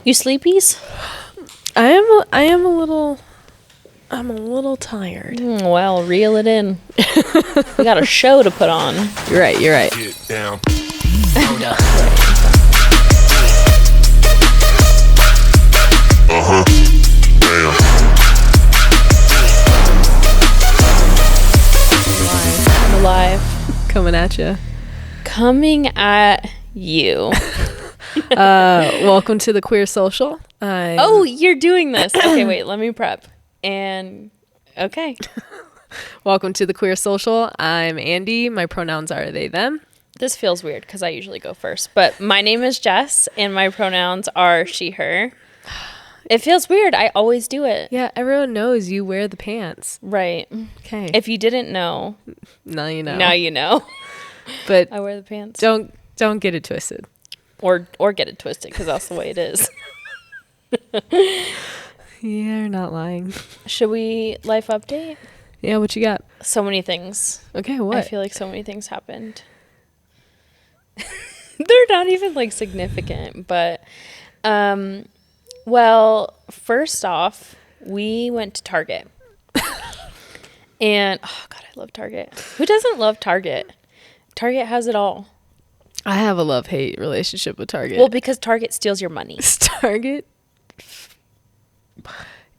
You sleepies? I'm a little tired. Well, reel it in. We got a show to put on. You're right. Get down. I'm alive. Coming at you. Coming at you. Welcome to the Queer Social. Oh, you're doing this. Okay, wait, let me prep. And okay. Welcome to the Queer Social. I'm Andy. My pronouns are they, them. This feels weird because I usually go first. But my name is Jess, and my pronouns are she, her. It feels weird. I always do it. Yeah, everyone knows you wear the pants. Right. Okay. If you didn't know, Now you know. now you know. But I wear the pants. don't get it twisted. Or get it twisted because that's the way it is. You're not lying. Should we life update? Yeah, what you got? So many things. Okay, what? I feel like so many things happened. They're not even like significant, but well, first off, we went to Target. And oh god, I love Target. Who doesn't love Target? Target has it all. I have a love-hate relationship with Target. Well, because Target steals your money. Target,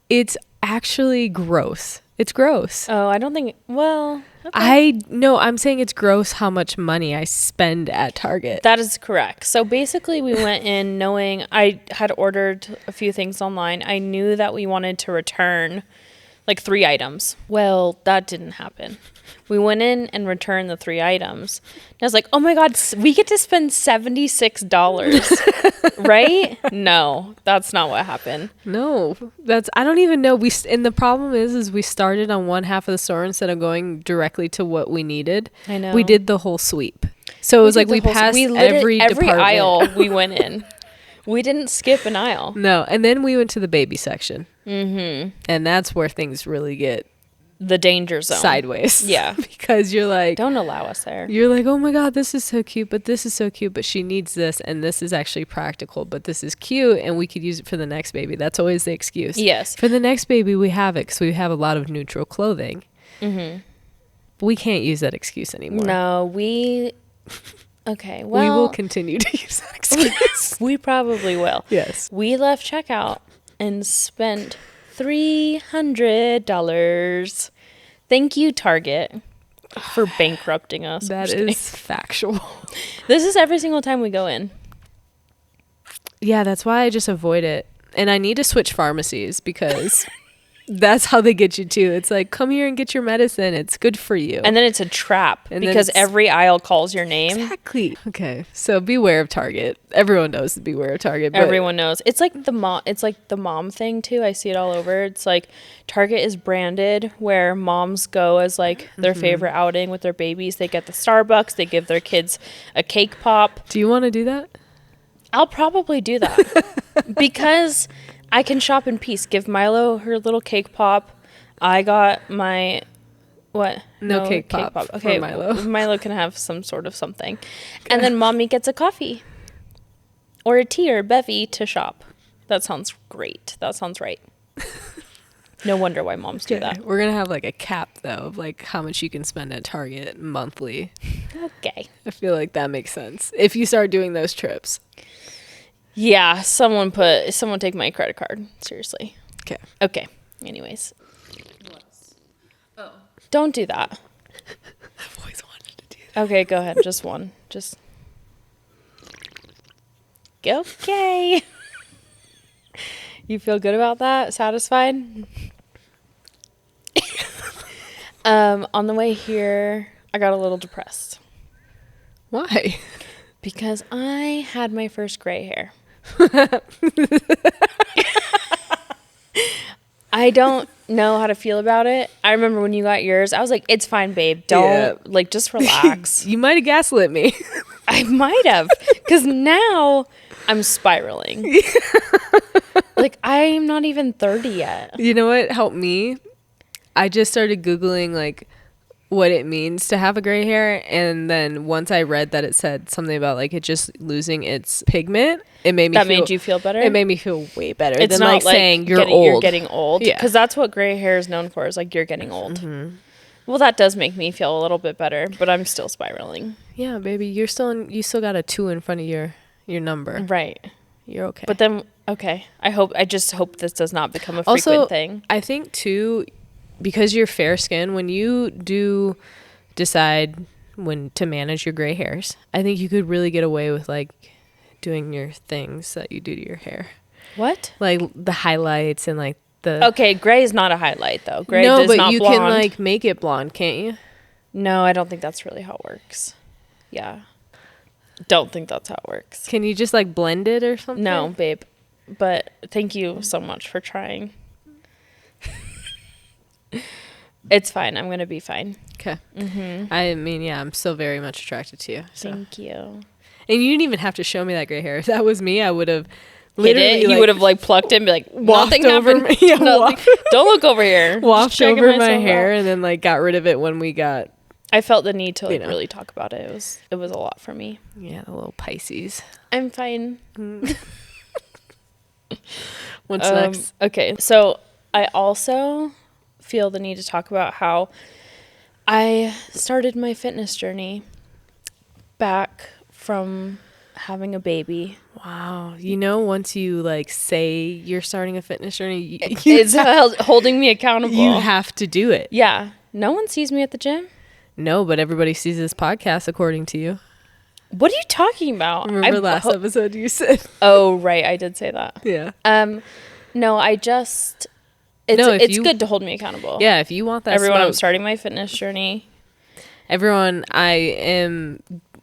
it's actually gross. It's gross. Oh, I don't think, well, okay. I'm saying it's gross how much money I spend at Target. That is correct. So basically we went in knowing I had ordered a few things online. I knew that we wanted to return like 3 items. Well, that didn't happen. We went in and returned the 3 items. And I was like, oh my God, we get to spend $76, right? No, that's not what happened. No, I don't even know. And the problem is we started on one half of the store instead of going directly to what we needed. I know. We did the whole sweep. So it was like we passed every department. aisle we went in. We didn't skip an aisle. No, and then we went to the baby section. Mm-hmm. And that's where things really get the danger zone. Sideways. Yeah. Because you're like, don't allow us there. You're like, oh my God, this is so cute, but this is so cute, but she needs this, and this is actually practical, but this is cute, and we could use it for the next baby. That's always the excuse. Yes. For the next baby, we have it because we have a lot of neutral clothing. Mm-hmm. We can't use that excuse anymore. No, okay, well. We will continue to use that excuse. We probably will. Yes. We left checkout and spent $300. Thank you, Target, for bankrupting us. That is factual. This is every single time we go in. Yeah, that's why I just avoid it. And I need to switch pharmacies because that's how they get you too. It's like, come here and get your medicine. It's good for you. And then it's a trap and because every aisle calls your name. Exactly. Okay. So beware of Target. Everyone knows to beware of Target. Everyone knows. It's like the mom thing too. I see it all over. It's like Target is branded where moms go as like their favorite outing with their babies. They get the Starbucks. They give their kids a cake pop. Do you want to do that? I'll probably do that because I can shop in peace. Give Milo her little cake pop. I got my what? No cake pop. Okay, Milo can have some sort of something, and then mommy gets a coffee, or a tea or a bevy to shop. That sounds great. That sounds right. No wonder why moms do that. We're gonna have like a cap though of like how much you can spend at Target monthly. Okay. I feel like that makes sense if you start doing those trips. Yeah, someone take my credit card. Seriously. Okay. Anyways. Oh. Don't do that. I've always wanted to do that. Okay, go ahead. Just one. Just. Okay. You feel good about that? Satisfied? On the way here, I got a little depressed. Why? Because I had my first gray hair. I don't know how to feel about it. I remember when you got yours, I was like, it's fine, babe. Don't, just relax. You might have gaslit me. I might have. Because now I'm spiraling. Like, I'm not even 30 yet. You know what helped me? I just started Googling, like, what it means to have a gray hair, and then once I read that it said something about like it just losing its pigment, it made me that made you feel better. It made me feel way better. It's than not like saying you're old. You're getting old. Yeah. Because that's what gray hair is known for, is like you're getting old. Well, that does make me feel a little bit better, but I'm still spiraling. Yeah, baby, you still got a 2 in front of your number. Right. You're okay. But then, okay. I just hope this does not become a frequent thing. I think too, because you're fair skin, when you do decide when to manage your gray hairs, I think you could really get away with like doing your things that you do to your hair. What? Like the highlights and like the... Okay, gray is not a highlight though. Gray no, is but not you blonde. can like make it blonde, can't you? No, I don't think that's really how it works. Yeah. Don't think that's how it works. Can you just like blend it or something? No, babe. But thank you so much for trying. It's fine. I'm going to be fine. Okay. I mean, yeah, I'm still very much attracted to you. So. Thank you. And you didn't even have to show me that gray hair. If that was me, I would have literally... You would have like plucked it and be like, nothing happened. Yeah, nothing. Don't look over here. Walked over my hair and then like got rid of it when we got... I felt the need to like really talk about it. It was a lot for me. Yeah, the little Pisces. I'm fine. What's next? Okay, so I also feel the need to talk about how I started my fitness journey back from having a baby. Wow. You know, once you like say you're starting a fitness journey, it's holding me accountable. You have to do it. Yeah. No one sees me at the gym. No, but everybody sees this podcast according to you. What are you talking about? Remember last episode you said? Oh, right. I did say that. Yeah. No, I just... It's good to hold me accountable. Yeah, if you want that Everyone, smoke. I'm starting my fitness journey. Everyone, I am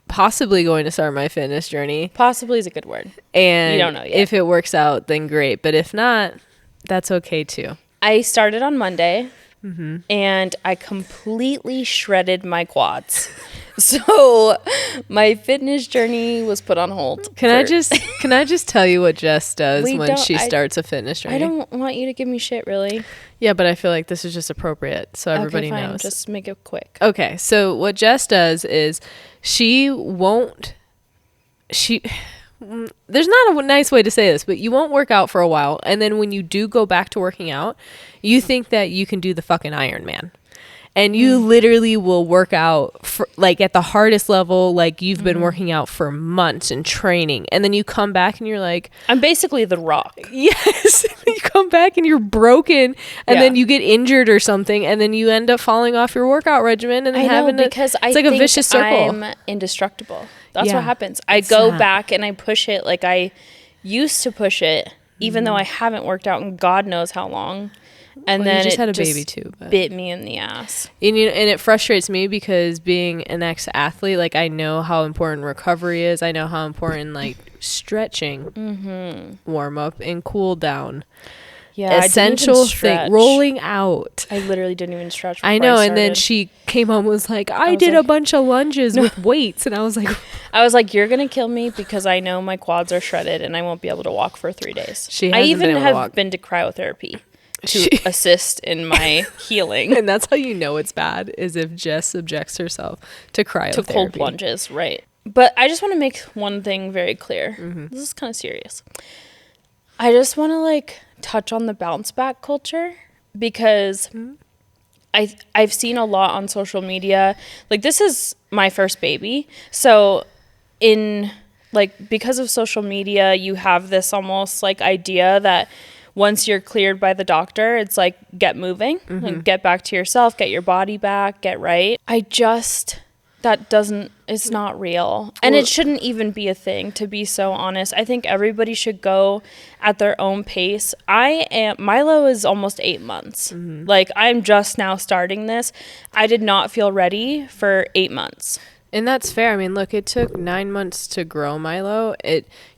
possibly going to start my fitness journey. Possibly is a good word. And you don't know yet. If it works out, then great. But if not, that's okay too. I started on Monday. And I completely shredded my quads. So my fitness journey was put on hold. Can I just tell you what Jess does when she starts a fitness journey? I don't want you to give me shit, really. Yeah, but I feel like this is just appropriate, so everybody knows. Just make it quick. Okay, so what Jess does is there's not a nice way to say this, but you won't work out for a while, and then when you do go back to working out, you think that you can do the fucking Ironman. And you literally will work out for, like at the hardest level, like you've been working out for months and training. And then you come back and you're like... I'm basically The Rock. Yes. You come back and you're broken and then you get injured or something. And then you end up falling off your workout regimen and it's like a vicious circle. I'm indestructible. That's what happens. I go back and I push it like I used to push it, even though I haven't worked out in God knows how long. And then you just it had a baby too, but bit me in the ass. And it frustrates me because being an ex-athlete, like I know how important recovery is. I know how important like stretching, warm up and cool down. Yeah, essential thing. Rolling out. I literally didn't even stretch. I know, and then she came home and was like, I did a bunch of lunges with weights, and I was like, you're gonna kill me because I know my quads are shredded and I won't be able to walk for 3 days. I even have been to cryotherapy to assist in my healing. And that's how you know it's bad, is if Jess subjects herself to cryotherapy. To cold plunges, right. But I just want to make one thing very clear. This is kind of serious. I just want to like touch on the bounce back culture because I've seen a lot on social media. Like, this is my first baby. So because of social media, you have this almost like idea that once you're cleared by the doctor, it's like, get moving, like get back to yourself, get your body back, get right. It's not real. And it shouldn't even be a thing, to be so honest. I think everybody should go at their own pace. Milo is almost 8 months. Like, I'm just now starting this. I did not feel ready for 8 months. And that's fair. I mean, look, it took 9 months to grow Milo.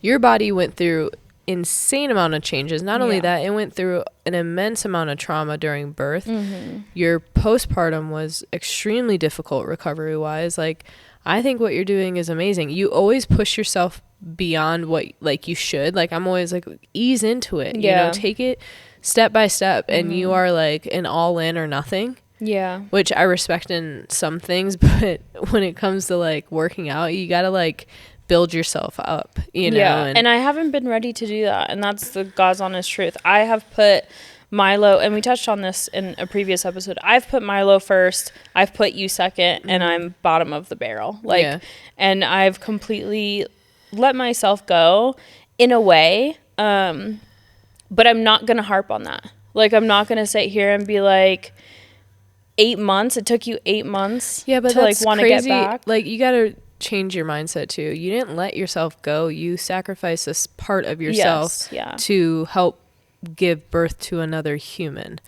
Your body went through insane amount of changes. Not only that, it went through an immense amount of trauma during birth. Your postpartum was extremely difficult recovery wise. Like, I think what you're doing is amazing. You always push yourself beyond what like you should. Like, I'm always like, ease into it, you know, take it step by step. And you are like an all in or nothing. Yeah. Which I respect in some things, but when it comes to like working out, you gotta like build yourself up, you know. Yeah, and I haven't been ready to do that, and that's the God's honest truth. I have put Milo, and we touched on this in a previous episode, I've put Milo first, I've put you second, and I'm bottom of the barrel. Like, and I've completely let myself go in a way, but I'm not going to harp on that. Like, I'm not going to sit here and be like, 8 months, it took you 8 months to like want to get back. Like, you got to change your mindset too. You didn't let yourself go. You sacrificed this part of yourself to help give birth to another human.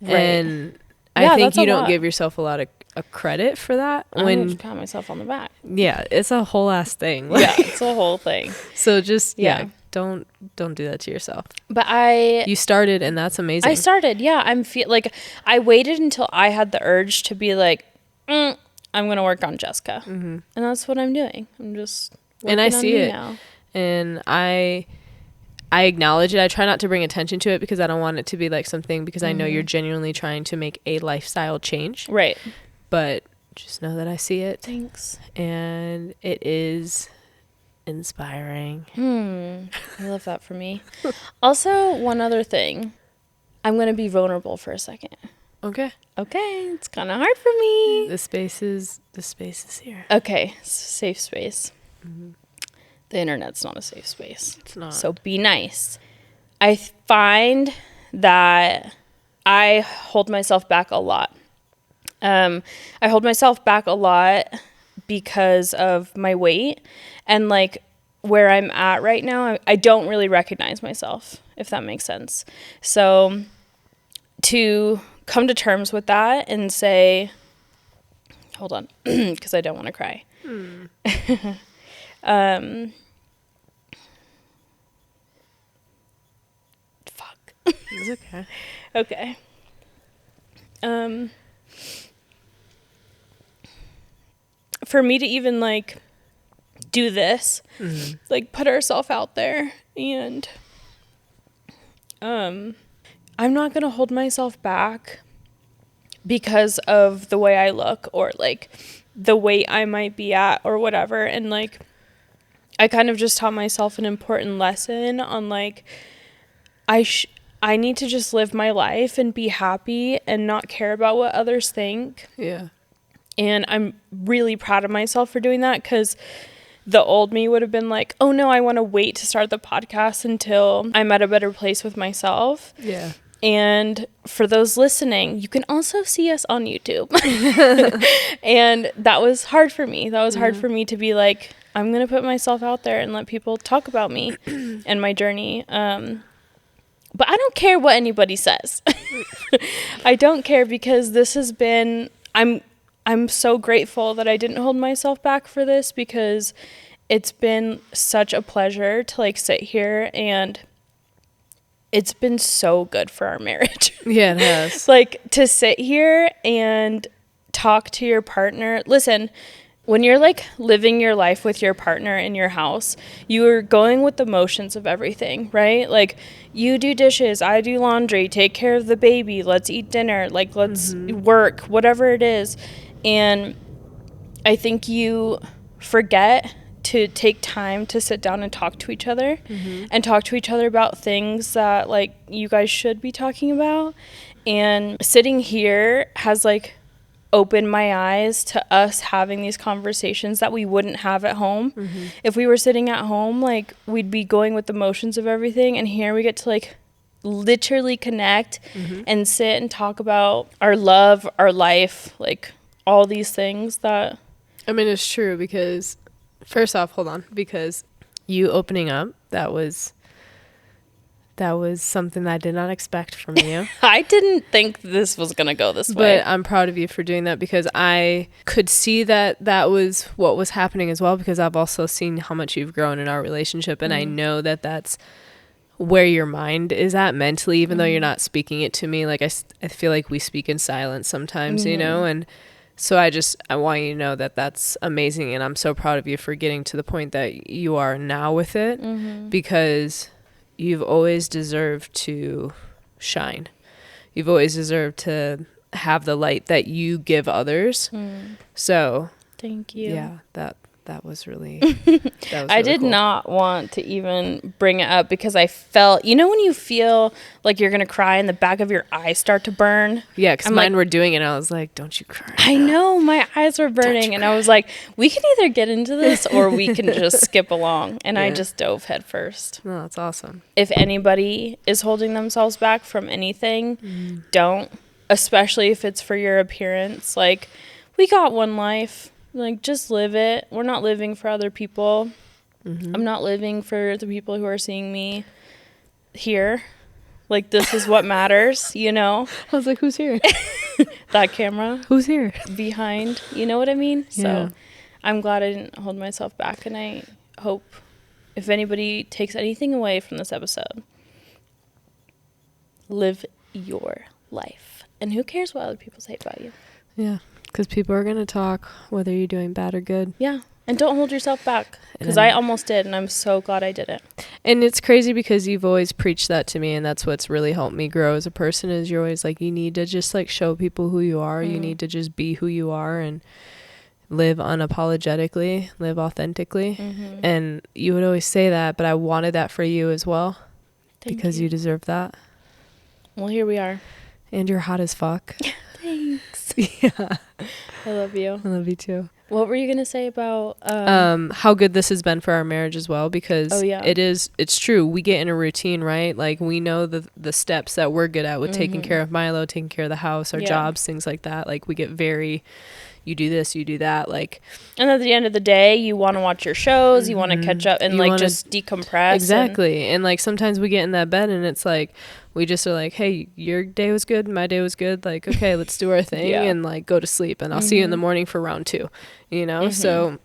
Right. And I think you don't give yourself a lot of credit for that. When I pat myself on the back. Yeah, it's a whole ass thing. Yeah, it's a whole thing. So just don't do that to yourself. But you started, and that's amazing. I started, like I waited until I had the urge to be like, I'm gonna work on Jessica, and that's what I'm doing. I'm just working and I see on it now. And I acknowledge it. I try not to bring attention to it because I don't want it to be like something, because I know you're genuinely trying to make a lifestyle change. Right. But just know that I see it. Thanks. And it is inspiring. I love that for me. Also, one other thing. I'm going to be vulnerable for a second. Okay. It's kind of hard for me. The space is here. Okay. Safe space. The internet's not a safe space. It's not. So be nice. I find that I hold myself back a lot. I hold myself back a lot because of my weight, and like where I'm at right now, I don't really recognize myself, if that makes sense. So to come to terms with that and say, hold on, because I don't want to cry. Fuck. It's okay. Okay. For me to even like do this, like put ourselves out there, and I'm not gonna hold myself back because of the way I look or like the weight I might be at or whatever. And like I kind of just taught myself an important lesson on like I need to just live my life and be happy and not care about what others think. Yeah. And I'm really proud of myself for doing that, because the old me would have been like, oh no, I want to wait to start the podcast until I'm at a better place with myself. Yeah. And for those listening, you can also see us on YouTube. And that was hard for me. That was hard for me to be like, I'm going to put myself out there and let people talk about me and my journey. But I don't care what anybody says. I don't care, because this has been, I'm so grateful that I didn't hold myself back for this, because it's been such a pleasure to like sit here, and it's been so good for our marriage. Yeah, it has. Like to sit here and talk to your partner. Listen, when you're like living your life with your partner in your house, you are going with the motions of everything, right? Like you do dishes, I do laundry, take care of the baby, let's eat dinner, like let's work, whatever it is. And I think you forget to take time to sit down and talk to each other and talk to each other about things that like you guys should be talking about. And sitting here has like opened my eyes to us having these conversations that we wouldn't have at home. If we were sitting at home, like we'd be going with the motions of everything, and here we get to like literally connect and sit and talk about our love, our life, like all these things that... I mean, it's true, because first off, hold on, because you opening up, that was something that I did not expect from you. I didn't think this was going to go this way. But I'm proud of you for doing that, because I could see that was what was happening as well, because I've also seen how much you've grown in our relationship, and I know that that's where your mind is at mentally, even though you're not speaking it to me. Like I feel like we speak in silence sometimes, you know, and so I want you to know that that's amazing, and I'm so proud of you for getting to the point that you are now with it, because you've always deserved to shine. You've always deserved to have the light that you give others. So thank you. Yeah, that was really I did cool. not want to even bring it up because I felt, you know, when you feel like you're going to cry and the back of your eyes start to burn? Yeah, because mine were doing it and I was like, don't you cry. I know, my eyes were burning and I was like, we can either get into this or we can just skip along. And I just dove head first. No, that's awesome. If anybody is holding themselves back from anything, don't. Especially if it's for your appearance. Like, we got one life. Like, just live it. We're not living for other people. I'm not living for the people who are seeing me here. Like, this is what matters, you know? I was like, who's here? That camera. Who's here? Behind. You know what I mean? Yeah. So, I'm glad I didn't hold myself back. And I hope if anybody takes anything away from this episode, live your life. And who cares what other people say about you? Yeah. Because people are going to talk, whether you're doing bad or good. Yeah. And don't hold yourself back. Because I almost did, and I'm so glad I didn't. And it's crazy because you've always preached that to me, and that's what's really helped me grow as a person is you're always like, you need to just, like, show people who you are. You need to just be who you are and live unapologetically, live authentically. And you would always say that, but I wanted that for you as well. Because you deserve that. Well, here we are. And you're hot as fuck. Thanks. Yeah. I love you. I love you too. What were you going to say about... how good this has been for our marriage as well, because it's true. We get in a routine, right? Like, we know the steps that we're good at with taking care of Milo, taking care of the house, our jobs, things like that. Like, we get very... You do this, you do that, like... And at the end of the day, you want to watch your shows, you want to catch up and, you like, just decompress. Exactly. And, like, sometimes we get in that bed and it's like, we just are like, hey, your day was good, my day was good. Like, okay, let's do our thing and, like, go to sleep. And I'll see you in the morning for round 2, you know? So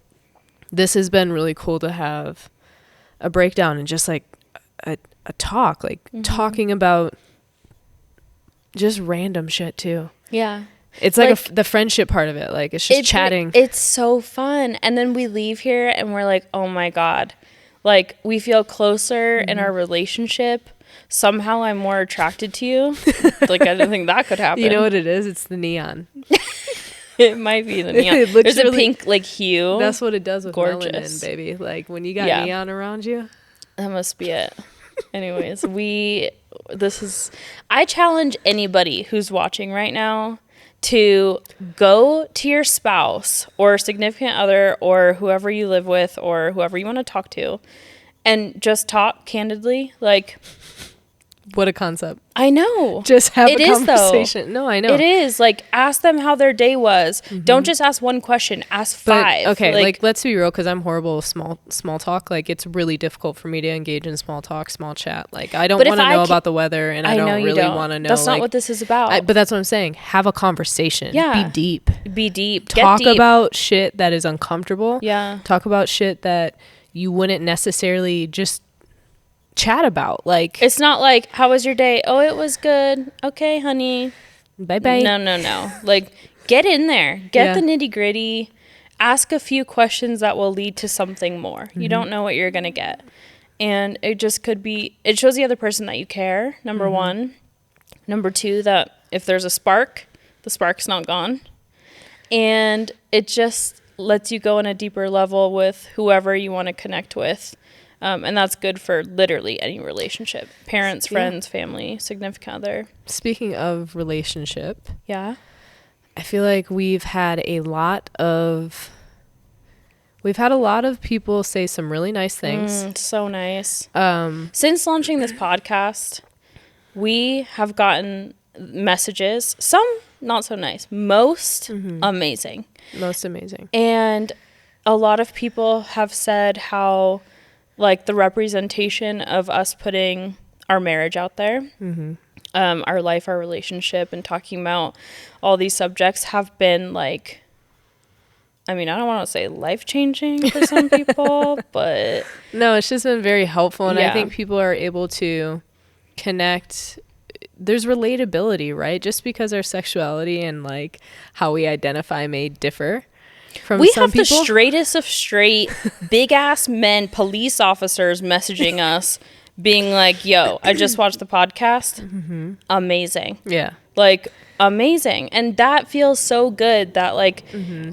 this has been really cool to have a breakdown and just, like, a talk. Like, talking about just random shit, too. Yeah. It's like the friendship part of it. Like, it's just chatting. It's so fun. And then we leave here and we're like, oh my God. Like, we feel closer in our relationship. Somehow I'm more attracted to you. Like, I didn't think that could happen. You know what it is? It's the neon. It might be the neon. There's a pink, like, hue. That's what it does with Gorgeous. melanin, baby. Like, when you got neon around you. That must be it. Anyways, I challenge anybody who's watching right now to go to your spouse or significant other or whoever you live with or whoever you want to talk to and just talk candidly. Like, what a concept. I know. Just have a conversation. No, I know. It is. Like, ask them how their day was. Don't just ask one question. Ask 5. Okay, like, let's be real, because I'm horrible with small talk. Like, it's really difficult for me to engage in small talk, small chat. Like, I don't want to know about the weather, and I don't really want to know. That's not what this is about. But that's what I'm saying. Have a conversation. Yeah. Be deep. Be deep. Talk about shit that is uncomfortable. Yeah. Talk about shit that you wouldn't necessarily just chat about. Like, it's not like, how was your day? Oh, it was good. Okay, honey, bye bye. No. Like, get in there, get the nitty gritty, ask a few questions that will lead to something more. You don't know what you're gonna get, and it just could be, it shows the other person that you care, number 1. Number 2, that if there's a spark, the spark's not gone, and it just lets you go on a deeper level with whoever you want to connect with. And that's good for literally any relationship. Parents, friends, family, significant other. Speaking of relationship. Yeah. I feel like we've had a lot of people say some really nice things. So nice. Since launching this podcast, we have gotten messages, some not so nice, most amazing. Most amazing. And a lot of people have said how, like, the representation of us putting our marriage out there, our life, our relationship, and talking about all these subjects have been, like, I mean, I don't want to say life-changing for some people, but... No, it's just been very helpful, and I think people are able to connect. There's relatability, right? Just because our sexuality and, like, how we identify may differ. We have the straightest of straight, big ass men, police officers messaging us, being like, yo, I just watched the podcast. Amazing. Yeah. Like, amazing. And that feels so good that, like,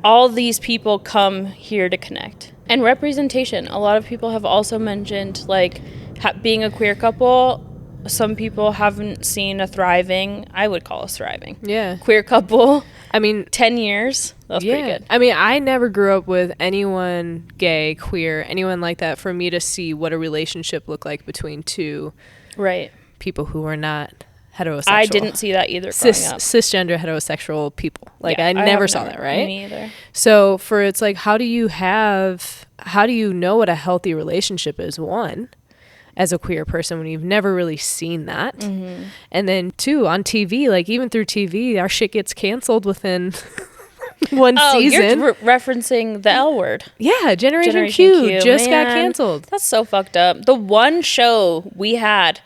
all these people come here to connect. And representation. A lot of people have also mentioned, like, being a queer couple, some people haven't seen a thriving, I would call us thriving. Yeah. Queer couple. I mean, 10 years. That's pretty good. I mean, I never grew up with anyone gay, queer, anyone like that for me to see what a relationship looked like between two people who were not heterosexual. I didn't see that either growing up. Cisgender heterosexual people. Like, I never saw that, right? Me either. So it's like, how do you know what a healthy relationship is, one, as a queer person, when you've never really seen that? Mm-hmm. And then two, on TV, like, even through TV, our shit gets canceled within one season. You're referencing the L word. Yeah, Generation Q just got canceled. That's so fucked up. The one show we had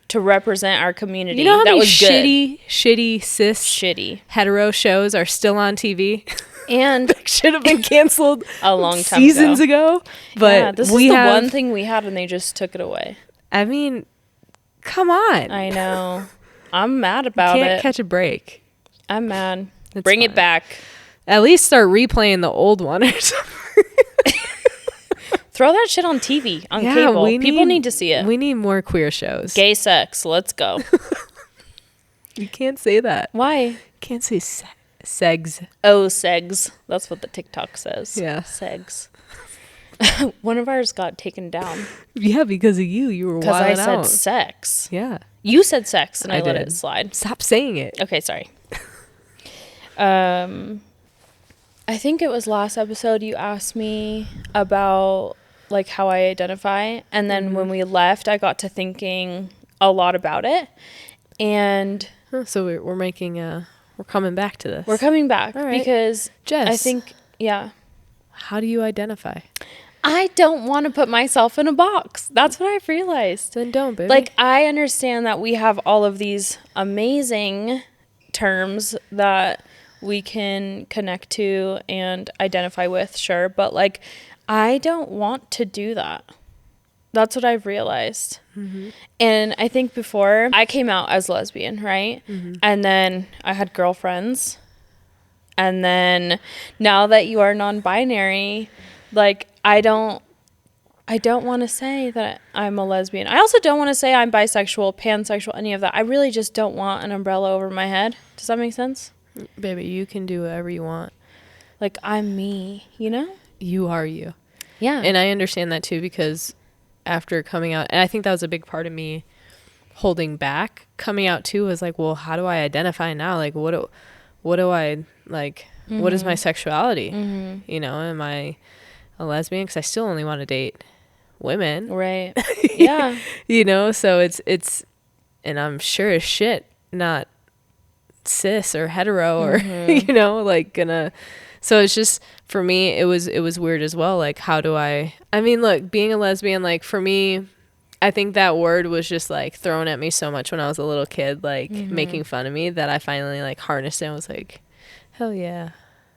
to represent our community, you know how that many was shitty cis hetero shows are still on TV? And should have been canceled a long time seasons ago. But yeah, this is the one thing we had and they just took it away. I mean, come on. I know. I'm mad about it. Can't catch a break. I'm mad. Bring it back. At least start replaying the old one or something. Throw that shit on TV, on cable. People need to see it. We need more queer shows. Gay sex. Let's go. You can't say that. Why? You can't say segs. Oh, segs. That's what the TikTok says. Yeah. Segs. One of ours got taken down. Yeah, because of you. You were wilding out. Because I said sex. Yeah. You said sex and I let it slide. Stop saying it. Okay, sorry. I think it was last episode you asked me about, like, how I identify. And then when we left, I got to thinking a lot about it. And so we're making we're coming back to this. We're coming back. All right. Because Jess, I think, how do you identify? I don't want to put myself in a box. That's what I've realized. Then don't, baby. Like, I understand that we have all of these amazing terms that we can connect to and identify with, sure. But, like, I don't want to do that. That's what I've realized. Mm-hmm. And I think before, I came out as lesbian, right? Mm-hmm. And then I had girlfriends. And then now that you are non-binary, like, I don't want to say that I'm a lesbian. I also don't want to say I'm bisexual, pansexual, any of that. I really just don't want an umbrella over my head. Does that make sense? Baby, you can do whatever you want. Like, I'm me, you know? You are you. Yeah. And I understand that too, because after coming out, and I think that was a big part of me holding back coming out too, was like, well, how do I identify now? Like, what do I, like, mm-hmm. What is my sexuality? Mm-hmm. You know, am I a lesbian? Because I still only want to date women. Right. Yeah. You know, so it's, and I'm sure as shit not cis or hetero or, mm-hmm. you know, like, so it's just, for me, it was weird as well. Like, how do I mean, look, being a lesbian, like, for me, I think that word was just, like, thrown at me so much when I was a little kid, like, mm-hmm. making fun of me, that I finally, like, harnessed it and was like, hell yeah,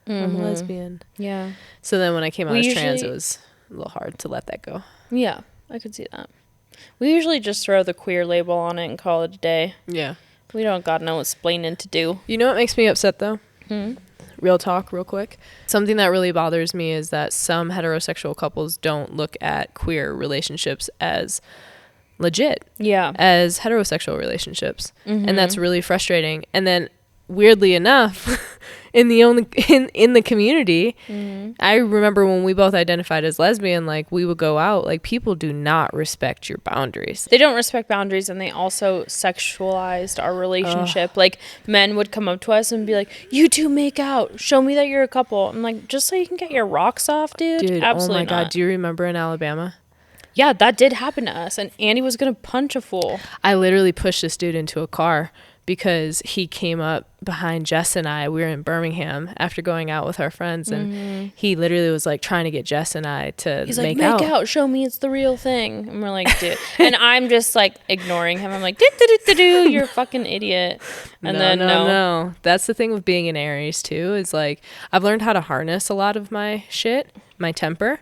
mm-hmm. I'm a lesbian. Yeah. So then when I came out as trans, it was a little hard to let that go. Yeah, I could see that. We usually just throw the queer label on it and call it a day. Yeah. We don't got no explaining to do. You know what makes me upset, though? Mm-hmm. Real talk, real quick. Something that really bothers me is that some heterosexual couples don't look at queer relationships as legit. Yeah. As heterosexual relationships. Mm-hmm. And that's really frustrating. And then, weirdly enough, in the community, mm-hmm. I remember when we both identified as lesbian, like, we would go out, like, people do not respect your boundaries. They don't respect boundaries, and they also sexualized our relationship. Like, men would come up to us and be like, you two make out, show me that you're a couple. I'm like, just so you can get your rocks off, dude? Absolutely. Oh my God, do you remember in Alabama? Yeah, that did happen to us, and Andy was gonna punch a fool. I literally pushed this dude into a car because he came up behind Jess and I. We were in Birmingham after going out with our friends, and mm-hmm. he literally was, like, trying to get Jess and I to make out. Make out, show me it's the real thing. And we're like, dude. And I'm just, like, ignoring him. I'm like, do, you're a fucking idiot. And no. That's the thing with being an Aries too, is, like, I've learned how to harness a lot of my shit, my temper,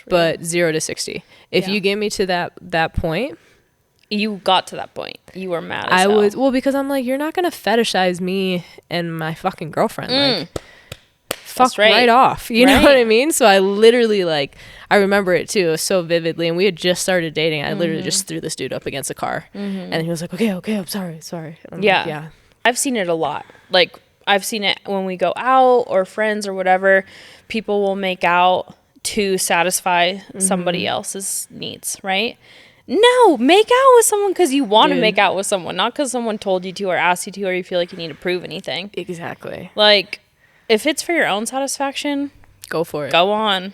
but 0 to 60. If you get me to that point, you got to that point. You were mad as hell. Well, because I'm like, you're not going to fetishize me and my fucking girlfriend. Like, fuck right off. You know what I mean? So I literally, like, I remember it too so vividly. And we had just started dating. I literally just threw this dude up against a car. And he was like, okay, I'm sorry. I'm like, yeah. I've seen it a lot. Like, I've seen it when we go out or friends or whatever. People will make out to satisfy somebody else's needs, right? No, make out with someone because you want to make out with someone, not because someone told you to or asked you to or you feel like you need to prove anything. Exactly. Like, if it's for your own satisfaction, go for it. Go on.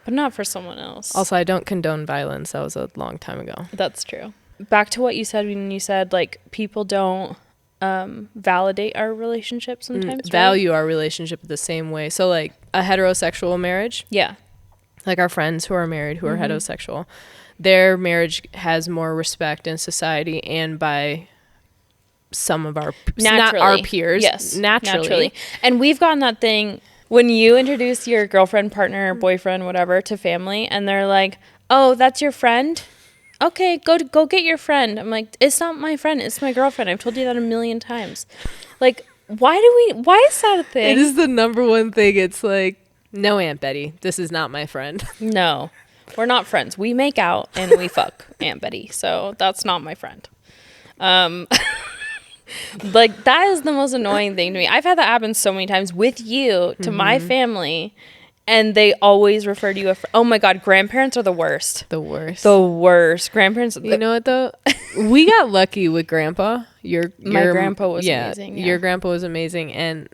But not for someone else. Also, I don't condone violence. That was a long time ago. That's true. Back to what you said when you said, like, people don't validate our relationship sometimes, right? Value our relationship the same way. So, like, a heterosexual marriage. Yeah. Like our friends who are married, who are heterosexual. Their marriage has more respect in society and by some of our not our peers. Yes, naturally. And we've gotten that thing when you introduce your girlfriend, partner, boyfriend, whatever to family, and they're like, "Oh, that's your friend? Okay, go get your friend." I'm like, "It's not my friend. It's my girlfriend. I've told you that a million times." Like, why is that a thing? It is the number one thing. It's like, no, Aunt Betty, this is not my friend. No. We're not friends. We make out and we fuck Aunt Betty. So that's not my friend. Like, that is the most annoying thing to me. I've had that happen so many times with you to my family, and they always refer to you as, oh my God, grandparents are the worst. The worst. Grandparents. You know what, though? We got lucky with Grandpa. My grandpa was amazing. Yeah. Your grandpa was amazing. And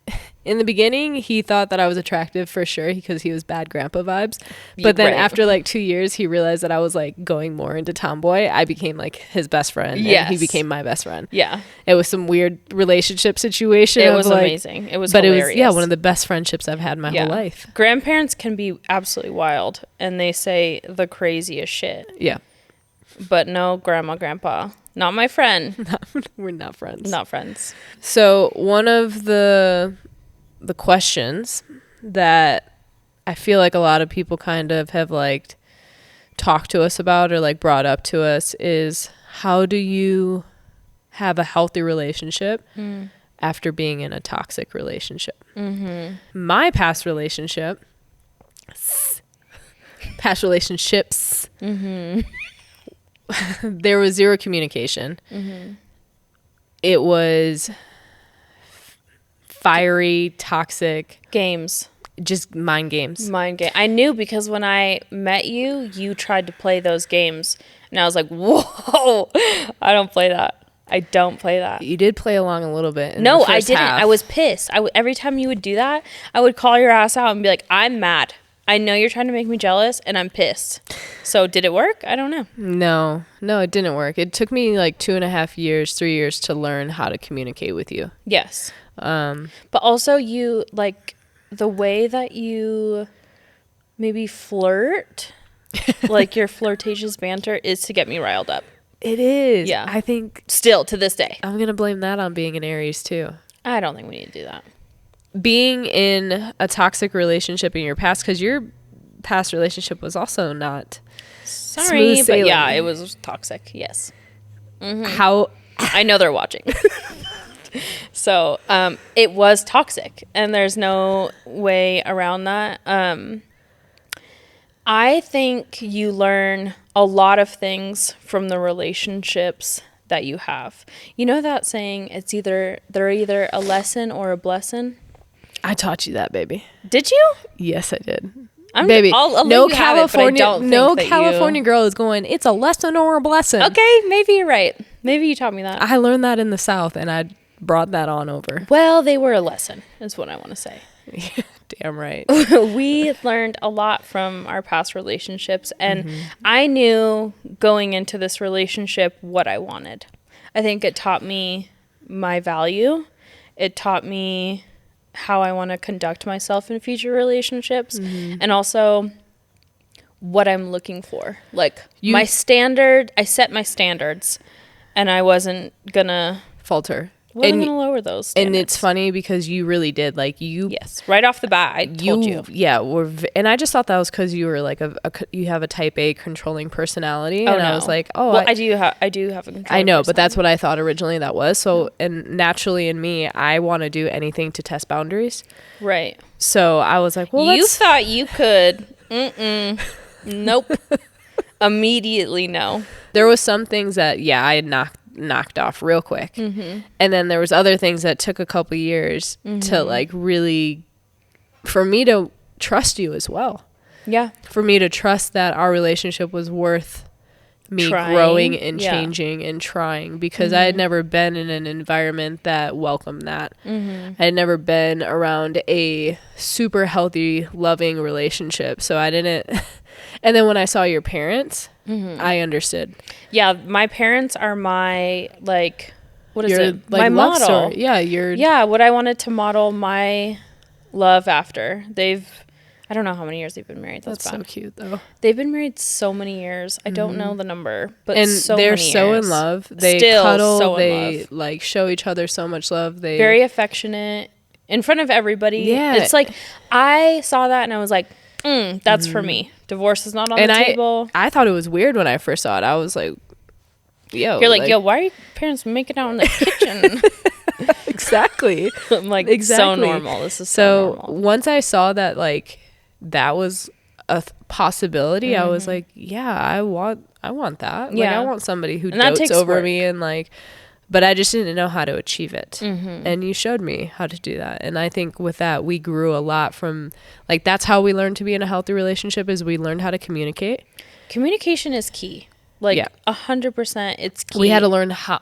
in the beginning, he thought that I was attractive for sure because he was bad grandpa vibes. But then after like 2 years, he realized that I was like going more into tomboy. I became like his best friend. Yes. And he became my best friend. Yeah. It was some weird relationship situation. It was like, amazing. It was hilarious. It was, one of the best friendships I've had in my whole life. Grandparents can be absolutely wild and they say the craziest shit. Yeah. But no, grandpa, not my friend. We're not friends. Not friends. So one of the questions that I feel like a lot of people kind of have like talked to us about or like brought up to us is, how do you have a healthy relationship after being in a toxic relationship? My past relationships, there was zero communication. It was fiery, toxic games, just mind games. I knew because when I met you, you tried to play those games, and I was like, "Whoa, I don't play that. I don't play that." You did play along a little bit. No, I didn't. I was pissed. Every time you would do that, I would call your ass out and be like, "I'm mad. I know you're trying to make me jealous, and I'm pissed." So did it work? I don't know. No, it didn't work. It took me like 2.5 years, 3 years to learn how to communicate with you. Yes. But also you, like, the way that you maybe flirt, like your flirtatious banter is to get me riled up. It is. Yeah. I think still to this day. I'm going to blame that on being an Aries too. I don't think we need to do that. Being in a toxic relationship in your past, because your past relationship was also not sorry, but yeah, it was toxic. Yes. How I know they're watching. So it was toxic, and there's no way around that. I think you learn a lot of things from the relationships that you have. You know that saying, they're either a lesson or a blessing? I taught you that, baby. Did you? Yes, I did. Baby, I'll no California girl is going, it's a lesson or a blessing. Okay, maybe you're right. Maybe you taught me that. I learned that in the South, and I brought that on over. Well, they were a lesson, is what I want to say. Damn right. We learned a lot from our past relationships, and I knew going into this relationship what I wanted. I think it taught me my value. It taught me how I want to conduct myself in future relationships, and also what I'm looking for. Like, my standard, I set my standards, and I wasn't gonna falter. Wasn't gonna lower those standards. And it's funny because you really did. Like, you... Yes, right off the bat, I told you. Yeah, and I just thought that was because you were like you have a type A controlling personality. Oh, and no. I was like, I do have a controlling I know, personality. but that's what I thought originally that was. So, and naturally in me, I want to do anything to test boundaries. Right. So I was like, well, you thought you could. Nope. Immediately no. There was some things that, yeah, I had knocked off real quick. And then there was other things that took a couple years to like really, for me to trust you as well. Yeah. For me to trust that our relationship was worth me growing and changing and trying, because I had never been in an environment that welcomed that. I had never been around a super healthy, loving relationship. So I didn't. And then when I saw your parents, I understood. Yeah. My parents are my, like, what is it? Like, my model. Story. Yeah. Yeah. What I wanted to model my love after. I don't know how many years they've been married. That's so cute, though. They've been married so many years. I don't know the number, but and so they're many so years. in love. They Still cuddle. so in they love. like show each other so much love. They very affectionate in front of everybody. Yeah. It's like I saw that and I was like, that's for me. Divorce is not on the table. I thought it was weird when I first saw it. I was like, yo. You're like, yo, why are your parents making out in the kitchen? Exactly. I'm like, so normal. This is so normal. Once I saw that, like, that was a possibility, I was like, yeah, I want that. Like, I want somebody who dotes over me, and like, but I just didn't know how to achieve it. And you showed me how to do that. And I think with that, we grew a lot from, like, that's how we learned to be in a healthy relationship, is we learned how to communicate. Communication is key. Like, 100% it's key. We had to learn how,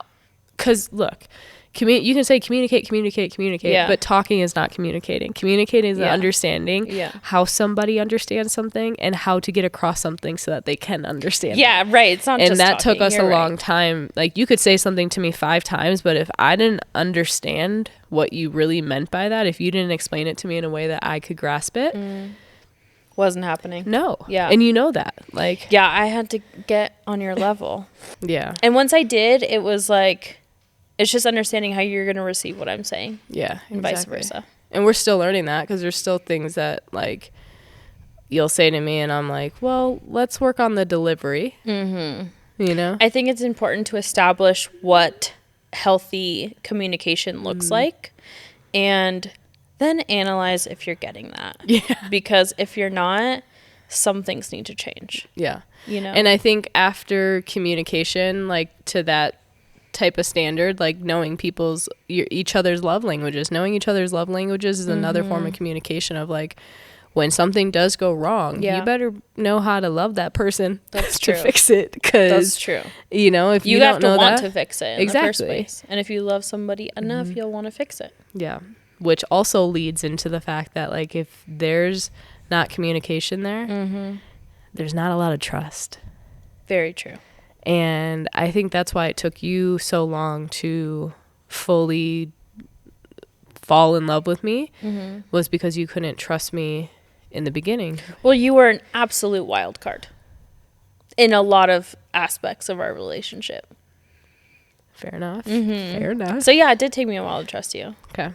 because look, you can say communicate, but talking is not communicating. Communicating is understanding how somebody understands something and how to get across something so that they can understand it. Right. It's not just and that talking. took us a long time. Like, you could say something to me 5 times, but if I didn't understand what you really meant by that, if you didn't explain it to me in a way that I could grasp it, wasn't happening. No. Yeah. And you know that. Like, yeah, I had to get on your level. Yeah. And once I did, it was like, it's just understanding how you're going to receive what I'm saying. Yeah. And vice versa. And we're still learning that, because there's still things that, like, you'll say to me and I'm like, well, let's work on the delivery. You know? I think it's important to establish what healthy communication looks like, and then analyze if you're getting that. Yeah. Because if you're not, some things need to change. Yeah. You know? And I think after communication, like, to that type of standard, like, knowing each other's love languages. Knowing each other's love languages is another form of communication of, like, when something does go wrong, you better know how to love that person. That's true. To fix it. That's true. You know, if you have don't know to want that, to fix it in the first place. And if you love somebody enough, you'll want to fix it. Yeah. Which also leads into the fact that, like, if there's not communication there, there's not a lot of trust. Very true. And I think that's why it took you so long to fully fall in love with me, was because you couldn't trust me in the beginning. Well, you were an absolute wild card in a lot of aspects of our relationship. Fair enough. Fair enough. So yeah, it did take me a while to trust you. Okay.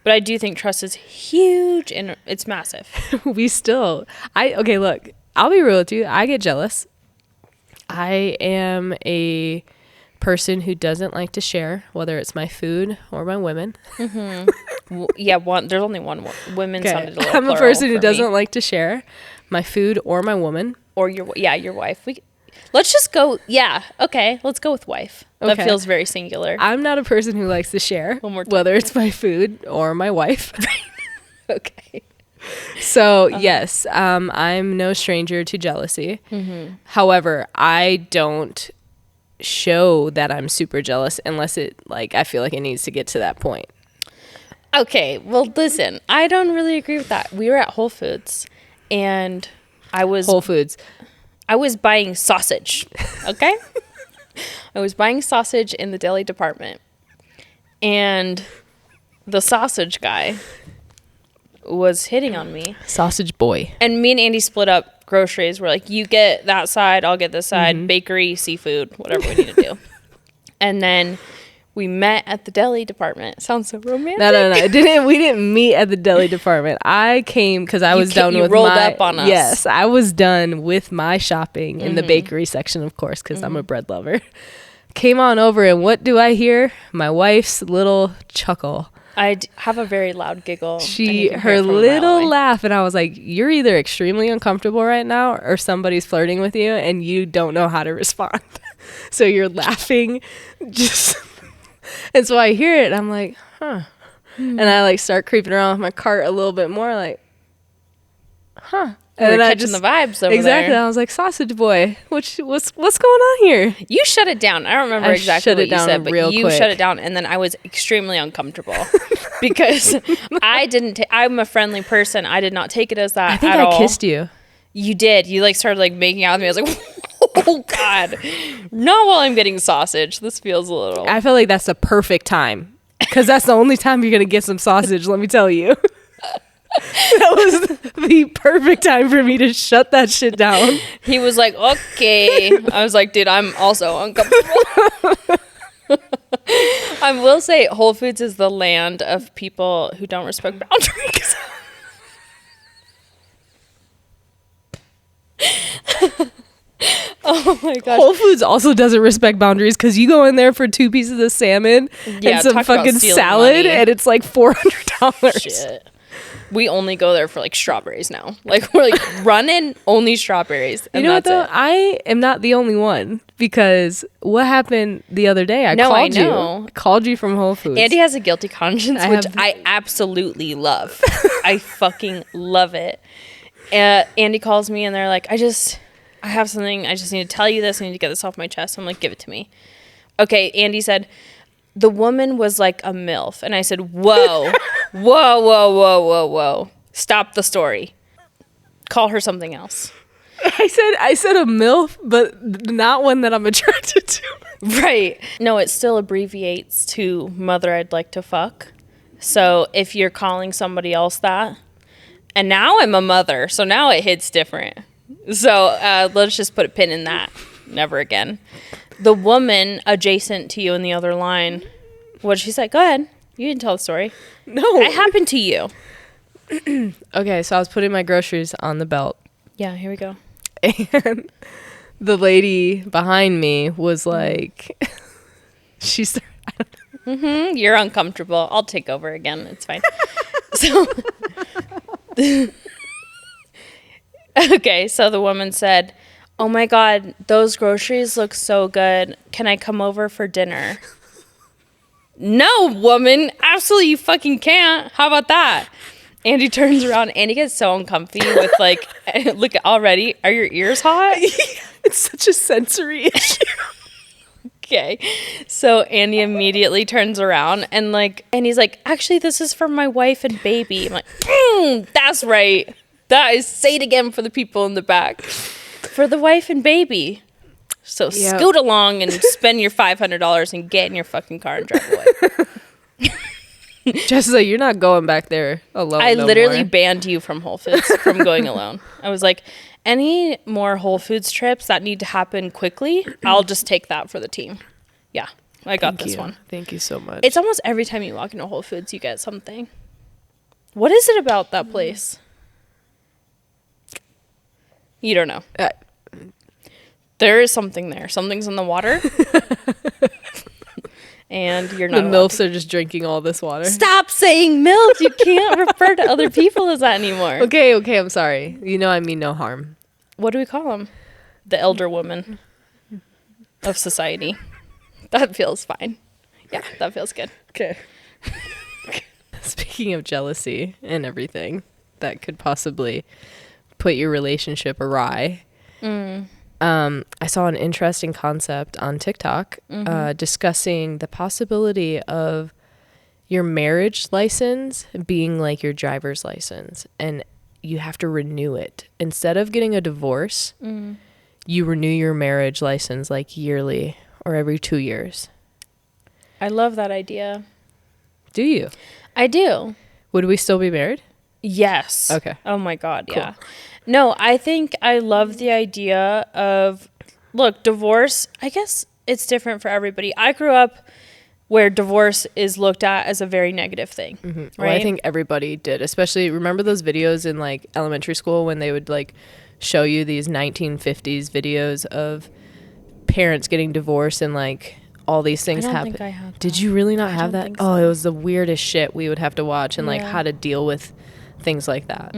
But I do think trust is huge, and it's massive. Okay, look, I'll be real with you. I get jealous. I am a person who doesn't like to share, whether it's my food or my women. Yeah, there's only one women. Sounded a little I'm a person who doesn't like to share my food or my woman. Or your wife. Let's just go. Yeah, okay. Let's go with wife. That feels very singular. I'm not a person who likes to share, whether it's my food or my wife. Okay. So yes, I'm no stranger to jealousy. However, I don't show that I'm super jealous unless I feel like it needs to get to that point. Okay, well, listen, I don't really agree with that. We were at Whole Foods, and I was buying sausage. Okay. I was buying sausage in the deli department, and the sausage guy was hitting on me. Sausage boy. And me and Andy split up groceries. We're like, you get that side, I'll get this side, bakery, seafood, whatever we need to do. And then we met at the deli department. Sounds so romantic. No. We didn't meet at the deli department. I came because I was done with rolled up on us. Yes, I was done with my shopping in the bakery section, of course, because I'm a bread lover. Came on over, and what do I hear? My wife's little chuckle. have a very loud giggle. Her little laugh, and I was like, you're either extremely uncomfortable right now or somebody's flirting with you and you don't know how to respond. So you're laughing just and so I hear it and I'm like, huh. And I like start creeping around with my cart a little bit more, like, huh. And then catching the vibes over exactly there. I was like, sausage boy, what's going on here? You shut it down. I don't remember exactly what you said, but you shut it down, and then I was extremely uncomfortable because I'm a friendly person. I did not take it as that. I think I kissed you. You did. You like started like making out with me. I was like, oh God, not while I'm getting sausage. This feels a little. I feel like that's the perfect time because that's the only time you're gonna get some sausage. Let me tell you. That was the perfect time for me to shut that shit down. He was like, okay. I was like, dude, I'm also uncomfortable. I will say Whole Foods is the land of people who don't respect boundaries. Oh my gosh. Whole Foods also doesn't respect boundaries because you go in there for 2 pieces of salmon and some fucking salad and it's like $400. Shit. We only go there for like strawberries now. Like we're like running only strawberries. And you know what though? I am not the only one because what happened the other day? I called you from Whole Foods. Andy has a guilty conscience, which I absolutely love. I fucking love it. Andy calls me and they're like, I have something. I just need to tell you this. I need to get this off my chest. I'm like, give it to me. Okay. Andy said, the woman was like a MILF. And I said, whoa, whoa. Stop the story. Call her something else. I said a MILF, but not one that I'm attracted to. Right. No, it still abbreviates to mother I'd like to fuck. So if you're calling somebody else that, and now I'm a mother, so now it hits different. So let's just put a pin in that. Never again. The woman adjacent to you in the other line, what did she say? Go ahead. You didn't tell the story. No. It happened to you. Okay, so I was putting my groceries on the belt. Yeah, here we go. And the lady behind me was like, she started. You're uncomfortable. I'll take over again. It's fine. So, okay, so the woman said, oh my God, those groceries look so good. Can I come over for dinner? No, woman. Absolutely you fucking can't. How about that? Andy turns around. Andy gets so uncomfy with like, look already. Are your ears hot? It's such a sensory issue. Okay. So Andy immediately turns around and he's like, actually, this is for my wife and baby. I'm like, that's right. That is, say it again for the people in the back. For the wife and baby. So scoot along and spend your $500 and get in your fucking car and drive away. Just like, you're not going back there alone. I literally banned you from Whole Foods from going alone. I was like, any more Whole Foods trips that need to happen quickly, I'll just take that for the team. Yeah, I got this one. Thank you so much. It's almost every time you walk into Whole Foods, you get something. What is it about that place? You don't know. There is something there. Something's in the water. And you're not. The MILFs are just drinking all this water. Stop saying MILF. You can't refer to other people as that anymore. Okay, I'm sorry. You know I mean no harm. What do we call them? The elder woman of society. That feels fine. Yeah, that feels good. Okay. Speaking of jealousy and everything that could possibly put your relationship awry. I saw an interesting concept on TikTok discussing the possibility of your marriage license being like your driver's license, and you have to renew it. Instead of getting a divorce, you renew your marriage license like yearly or every 2 years. I love that idea. Do you? I do. Would we still be married? Yes. Okay. Oh my God, cool. yeah. No, I think I love the idea of, look, divorce, I guess it's different for everybody. I grew up where divorce is looked at as a very negative thing, right? Well, I think everybody did, especially, remember those videos in like elementary school when they would like show you these 1950s videos of parents getting divorced and like all these things I don't happen. think I had that. Did you really not I have don't that? think Oh, so. it was the weirdest shit we would have to watch and like Yeah. how to deal with things like that.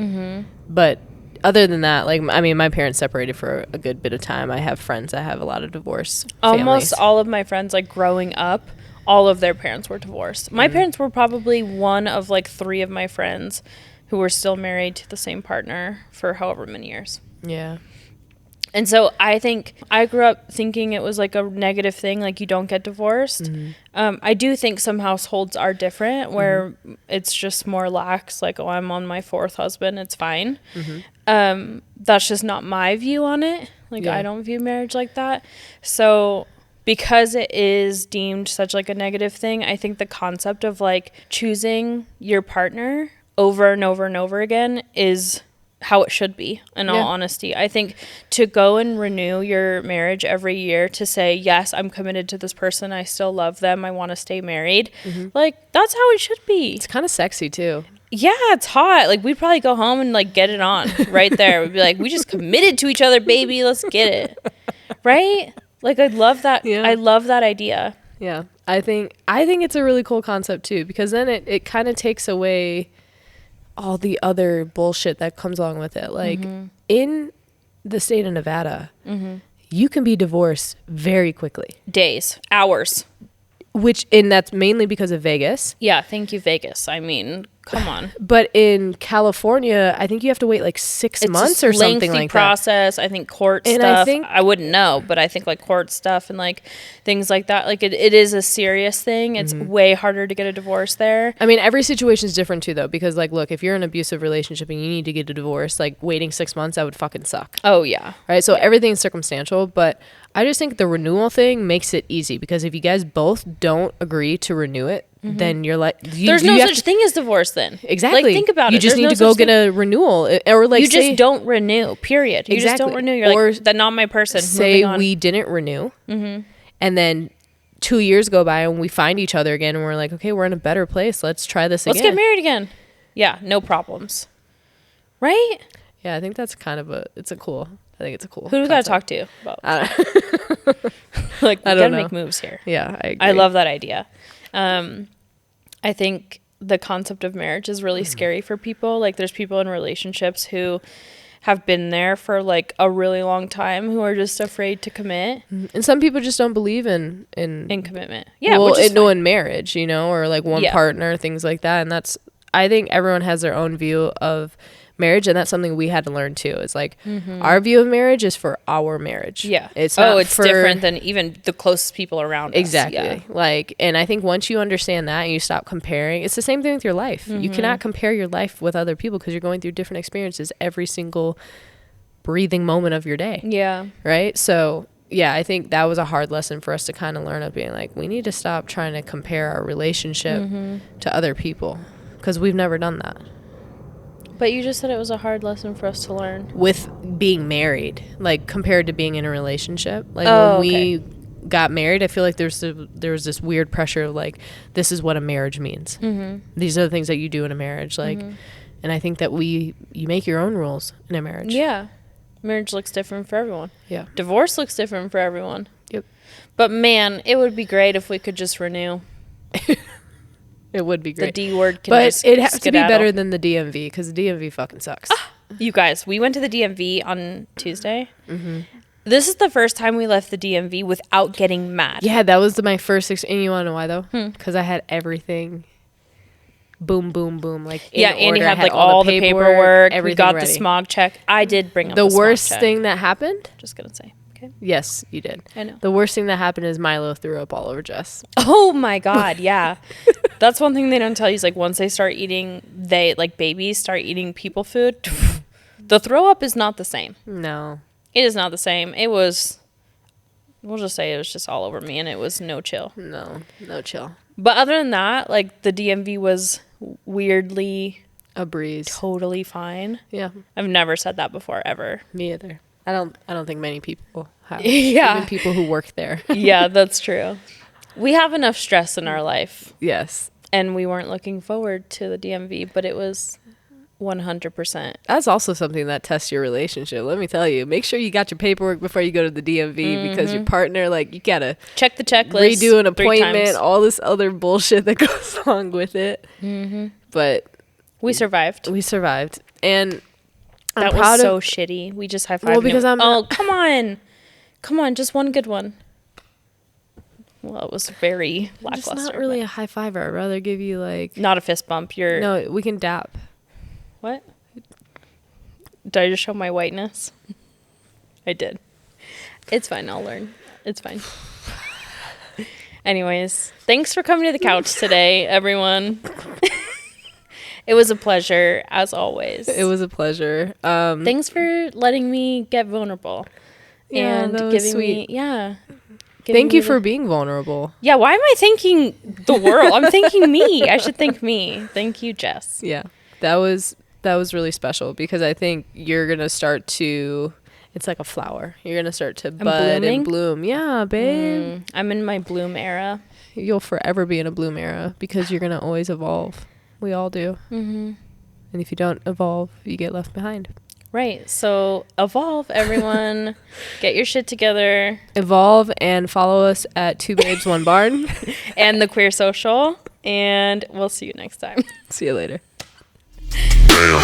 But other than that, like, I mean, my parents separated for a good bit of time. I have friends that have a lot of divorce Almost families. all of my friends, like growing up, all of their parents were divorced. My parents were probably one of like 3 of my friends who were still married to the same partner for however many years. Yeah. And so I think I grew up thinking it was like a negative thing, like you don't get divorced. I do think some households are different where it's just more lax, like, oh, I'm on my 4th husband, it's fine. That's just not my view on it. Like, Yeah. I don't view marriage like that. So because it is deemed such like a negative thing, I think the concept of like choosing your partner over and over and over again is how it should be, in all honesty. I think to go and renew your marriage every year to say, yes, I'm committed to this person, I still love them, I want to stay married, like, that's how it should be. It's kind of sexy too. Yeah, it's hot. Like, we'd probably go home and like get it on right there. We'd be like, we just committed to each other, baby, let's get it. Right? Like, I love that. Yeah. I love that idea. Yeah. I think it's a really cool concept too, because then it kind of takes away all the other bullshit that comes along with it. Like in the state of Nevada, you can be divorced very quickly. Days, hours. And that's mainly because of Vegas. Yeah, thank you, Vegas. I mean, come on. But in California, I think you have to wait like 6 months or something like process. I think court And stuff. I I wouldn't know, but I think like court stuff and like things like that. Like it is a serious thing. It's way harder to get a divorce there. that. I mean, every situation is different too, though, because like, look, if you're in an abusive relationship and you need to get a divorce, like waiting 6 months, that would fucking suck. Oh yeah. Right. So everything's circumstantial, but I just think the renewal thing makes it easy, because if you guys both don't agree to renew it, then you're like, There's no such thing as divorce then. Exactly. Like, think about it. You just There's need no to go such get thing. a renewal, or like You just don't renew, period. You just don't Exactly. renew. You're Or like, that's not my person. say Moving on. we didn't renew, and then 2 years go by and we find each other again and we're like, okay, we're in a better place. Let's try this Let's again. get married again. Yeah, no problems. Right? Yeah, I think that's kind of I think it's a cool. Who do we got to concept. talk to about? I Like, we I got to don't make know. moves here. Yeah, I agree. I love that idea. I think the concept of marriage is really scary for people. Like, there's people in relationships who have been there for like a really long time who are just afraid to commit And some people just don't believe in commitment. Yeah, well, which is fine. in marriage, or like one Yeah. partner, things like that. And I think everyone has their own view of marriage, and that's something we had to learn too. It's like our view of marriage is for our marriage. Yeah. It's not it's different than even the closest people around us. Exactly. Yeah. Like, and I think once you understand that and you stop comparing, it's the same thing with your life. You cannot compare your life with other people, because you're going through different experiences every single breathing moment of your day. Yeah. Right. So yeah, I think that was a hard lesson for us to kind of learn, of being like, we need to stop trying to compare our relationship to other people, because we've never done that. But you just said it was a hard lesson for us to learn. With being married, like compared to being in a relationship. Like Oh, when okay. we got married, I feel like there was this weird pressure of like, this is what a marriage means. These are the things that you do in a marriage. Like, and I think that you make your own rules in a marriage. Yeah. Marriage looks different for everyone. Yeah. Divorce looks different for everyone. Yep. But man, it would be great if we could just renew. It would be The great. D word can But just it has to be skedaddle. better than the DMV, because the DMV fucking sucks. You guys, we went to the DMV on Tuesday. This is the first time we left the DMV without getting mad. Yeah, that was my first and you want to know why though? Hmm. Because I had everything boom, boom, boom. Like, Yeah, in Andy order. I had like all the paperwork. We everything got ready. the smog check. I did bring up The smog worst check. thing that happened? Just gonna say. Okay. Yes, you did. I know. The worst thing that happened is Milo threw up all over Jess. Oh my God, yeah. That's one thing they don't tell you, is like once they start eating, babies start eating people food, the throw up is not the same. No. It is not the same. We'll just say it was just all over me, and it was no chill. No chill. But other than that, like the DMV was weirdly A breeze. totally fine. Yeah, I've never said that before, ever. me either. I don't think many people have. Yeah. Even people who work there. Yeah, that's true. We have enough stress in our life, Yes. and we weren't looking forward to the DMV, but it was 100%. That's also something that tests your relationship. Let me tell you. Make sure you got your paperwork before you go to the DMV because your partner, like, you gotta check the checklist, redo an appointment, all this other bullshit that goes along with it. But we survived. And that was so shitty. We just high-fived. Well, because come on, just one good one. Well, it was very lackluster. It's not really a high fiver. I'd rather give you like not a fist bump. No, we can dap. What? Did I just show my whiteness? I did. It's fine. I'll learn. It's fine. Anyways, thanks for coming to the couch today, everyone. It was a pleasure, as always. It was a pleasure. Thanks for letting me get vulnerable. Yeah, and that was giving sweet. me, Thank you for being vulnerable. Yeah, why am I thanking the world? I'm thanking me. I should thank me. Thank you, Jess. Yeah, that was really special because I think you're going to start to, it's like a flower. You're going to start to bud and bloom. Yeah, babe. I'm in my bloom era. You'll forever be in a bloom era because you're going to always evolve. We all do. And if you don't evolve, you get left behind. Right. So evolve, everyone. Get your shit together. Evolve and follow us at 2 Babes 1 Barn. And the Queer Social. And we'll see you next time. See you later. Damn.